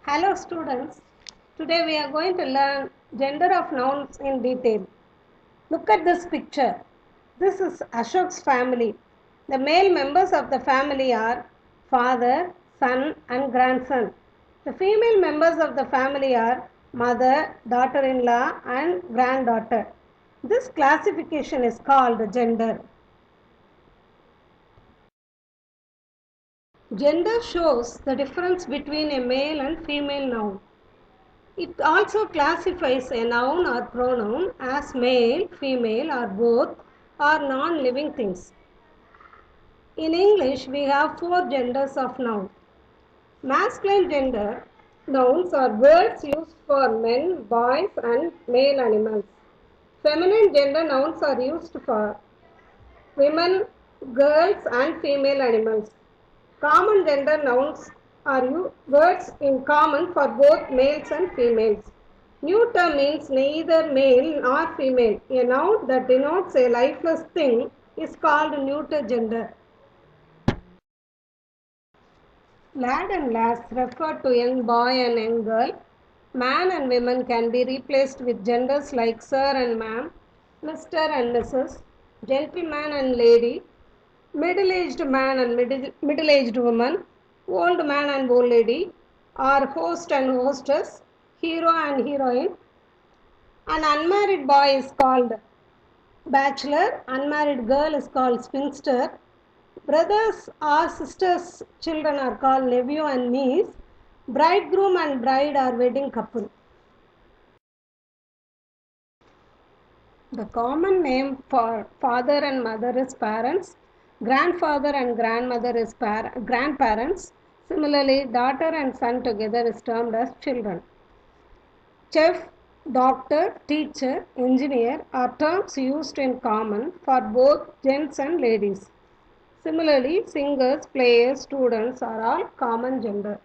Hello students, today we are going to learn gender of nouns in detail. Look at this picture. This is Ashok's family. The male members of the family are father, son and grandson. The female members of the family are mother, daughter-in-law and granddaughter. This classification is called gender. Gender shows the difference between a male and female noun. It also classifies a noun or pronoun as male, female or both or non-living things. In English, we have four genders of noun. Masculine gender nouns are words used for men, boys and male animals. Feminine gender nouns are used for women, girls and female animals. Common gender nouns are words in common for both males and females. Neuter means neither male nor female. A noun that denotes a lifeless thing is called neuter gender. Lad and lass refer to young boy and young girl. Man and women can be replaced with genders like sir and ma'am, Mr. and Mrs., gentleman and lady, middle-aged man and middle-aged woman, old man and old lady, or host and hostess, hero and heroine. An unmarried boy is called bachelor, unmarried girl is called spinster, brothers or sisters' children are called nephew and niece, bridegroom and bride are wedding couple. The common name for father and mother is parents, grandfather and grandmother is grandparents. Similarly, daughter and son together is termed as children. Chef, doctor, teacher, engineer are terms used in common for both gents and ladies. Similarly, singers, players, students are all common gender.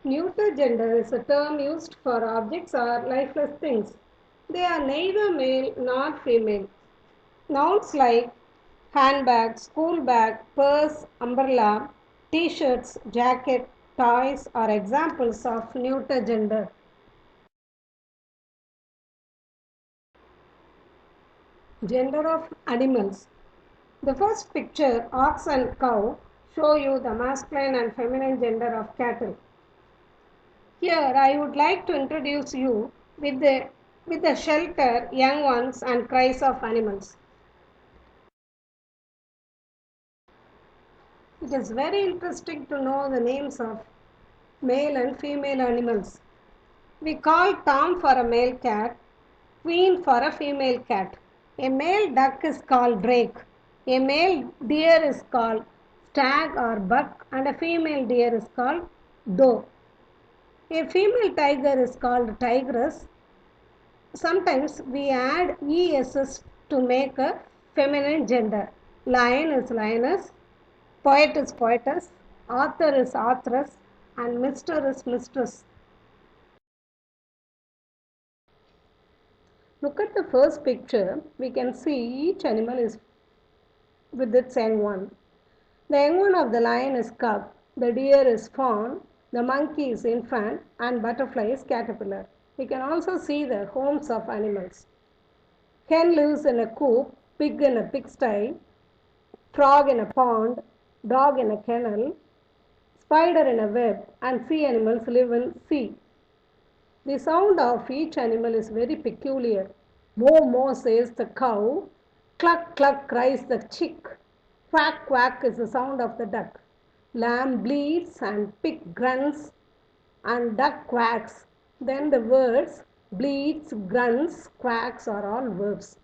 Neuter gender is a term used for objects or lifeless things. They are neither male nor female. Nouns like handbag, school bag, purse, umbrella, t-shirts, jacket, toys are examples of neuter gender. Gender of animals. The first picture, ox and cow, show you the masculine and feminine gender of cattle. Here I would like to introduce you with the shelter, young ones and cries of animals. It is very interesting to know the names of male and female animals. We call Tom for a male cat, Queen for a female cat. A male duck is called drake. A male deer is called stag or buck and a female deer is called doe. A female tiger is called tigress. Sometimes we add ESS to make a feminine gender. Lion is lioness, poet is poetess, author is authoress, and mister is mistress. Look at the first picture. We can see each animal is with its young one. The young one of the lion is cub, the deer is fawn, the monkey is infant, and butterfly is caterpillar. We can also see the homes of animals. Hen lives in a coop, pig in a pigsty, frog in a pond, dog in a kennel, spider in a web, and sea animals live in sea. The sound of each animal is very peculiar. Moo moo says the cow, cluck cluck cries the chick, quack quack is the sound of the duck. Lamb bleats and pig grunts and duck quacks. Then the words bleats, grunts, quacks are all verbs.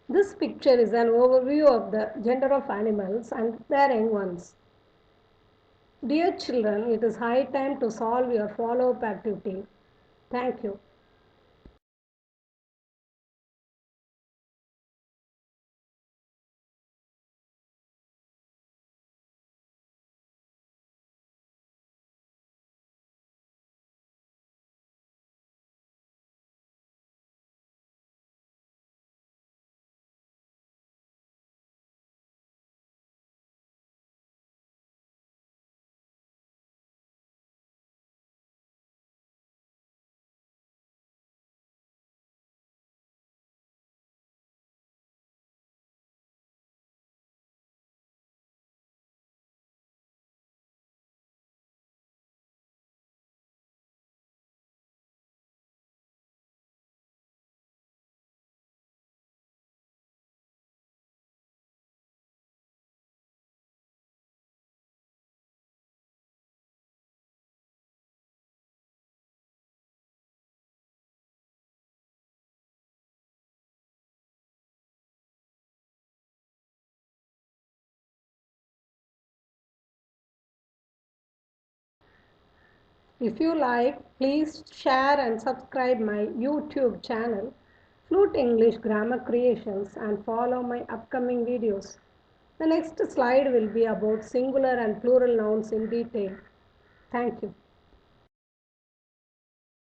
This picture is an overview of the gender of animals and their young ones. Dear children, it is high time to solve your follow-up activity. Thank you. If you like, please share and subscribe my YouTube channel, Flute English Grammar Creations, and follow my upcoming videos. The next slide will be about singular and plural nouns in detail. Thank you.